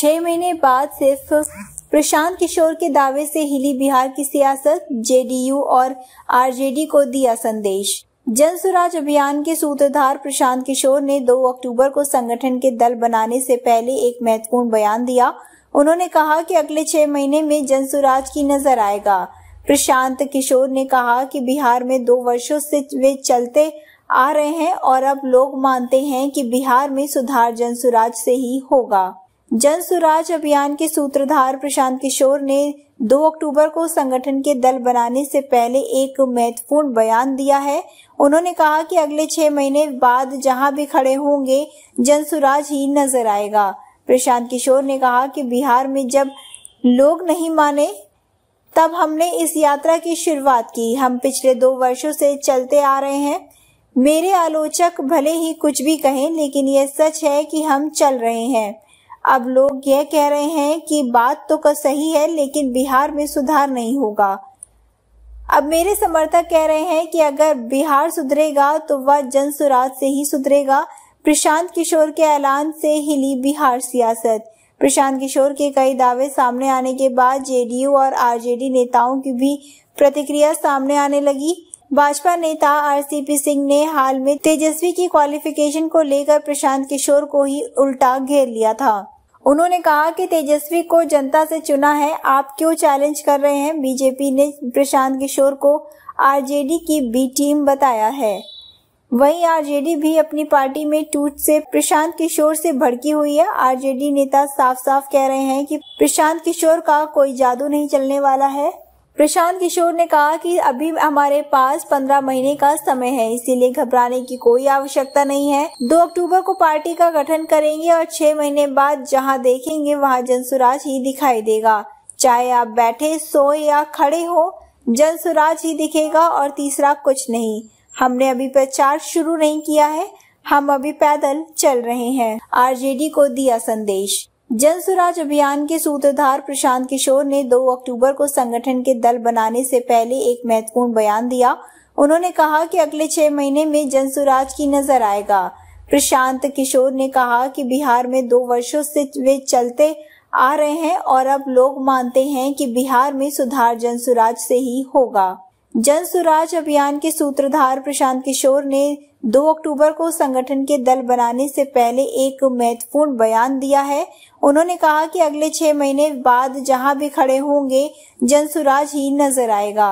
6 महीने बाद सिर्फ प्रशांत किशोर के दावे से हिली बिहार की सियासत, जेडीयू और आरजेडी को दिया संदेश। जन सुराज अभियान के सूत्रधार प्रशांत किशोर ने 2 अक्टूबर को संगठन के दल बनाने से पहले एक महत्वपूर्ण बयान दिया। उन्होंने कहा कि अगले 6 महीने में जन सुराज की नजर आएगा। प्रशांत किशोर ने कहा कि बिहार में 2 वर्षों से वे चलते आ रहे हैं और अब लोग मानते हैं कि बिहार में सुधार जन सुराज से ही होगा। जन सुराज अभियान के सूत्रधार प्रशांत किशोर ने 2 अक्टूबर को संगठन के दल बनाने से पहले एक महत्वपूर्ण बयान दिया है। उन्होंने कहा कि अगले 6 महीने बाद जहां भी खड़े होंगे जन सुराज ही नजर आएगा। प्रशांत किशोर ने कहा कि बिहार में जब लोग नहीं माने तब हमने इस यात्रा की शुरुआत की। हम पिछले 2 वर्षों से चलते आ रहे हैं। मेरे आलोचक भले ही कुछ भी कहें, लेकिन यह सच है कि हम चल रहे हैं। अब लोग यह कह रहे हैं कि बात तो सही है, लेकिन बिहार में सुधार नहीं होगा। अब मेरे समर्थक कह रहे हैं कि अगर बिहार सुधरेगा तो वह जन सुराज से ही सुधरेगा। प्रशांत किशोर के ऐलान से हिली बिहार सियासत। प्रशांत किशोर के कई दावे सामने आने के बाद जेडीयू और आरजेडी नेताओं की भी प्रतिक्रिया सामने आने लगी। भाजपा नेता आरसीपी सिंह ने हाल में तेजस्वी की क्वालिफिकेशन को लेकर प्रशांत किशोर को ही उल्टा घेर लिया था। उन्होंने कहा कि तेजस्वी को जनता से चुना है, आप क्यों चैलेंज कर रहे हैं। बीजेपी ने प्रशांत किशोर को आरजेडी की बी टीम बताया है। वहीं आरजेडी भी अपनी पार्टी में टूट से प्रशांत किशोर से भड़की हुई है। आरजेडी नेता साफ साफ कह रहे हैं कि प्रशांत किशोर का कोई जादू नहीं चलने वाला है। प्रशांत किशोर ने कहा कि अभी हमारे पास 15 महीने का समय है, इसीलिए घबराने की कोई आवश्यकता नहीं है। 2 अक्टूबर को पार्टी का गठन करेंगे और 6 महीने बाद जहां देखेंगे वहां जनसुराज ही दिखाई देगा। चाहे आप बैठे, सोए या खड़े हो, जनसुराज ही दिखेगा और तीसरा कुछ नहीं। हमने अभी प्रचार शुरू नहीं किया है, हम अभी पैदल चल रहे हैं। आरजेडी को दिया संदेश। जन सुराज अभियान के सूत्रधार प्रशांत किशोर ने 2 अक्टूबर को संगठन के दल बनाने से पहले एक महत्वपूर्ण बयान दिया। उन्होंने कहा कि अगले 6 महीने में जन सुराज की नजर आएगा। प्रशांत किशोर ने कहा कि बिहार में 2 वर्षों से वे चलते आ रहे हैं और अब लोग मानते हैं कि बिहार में सुधार जन सुराज से ही होगा। जन सुराज अभियान के सूत्रधार प्रशांत किशोर ने 2 अक्टूबर को संगठन के दल बनाने से पहले एक महत्वपूर्ण बयान दिया है। उन्होंने कहा कि अगले 6 महीने बाद जहां भी खड़े होंगे जन सुराज ही नजर आएगा।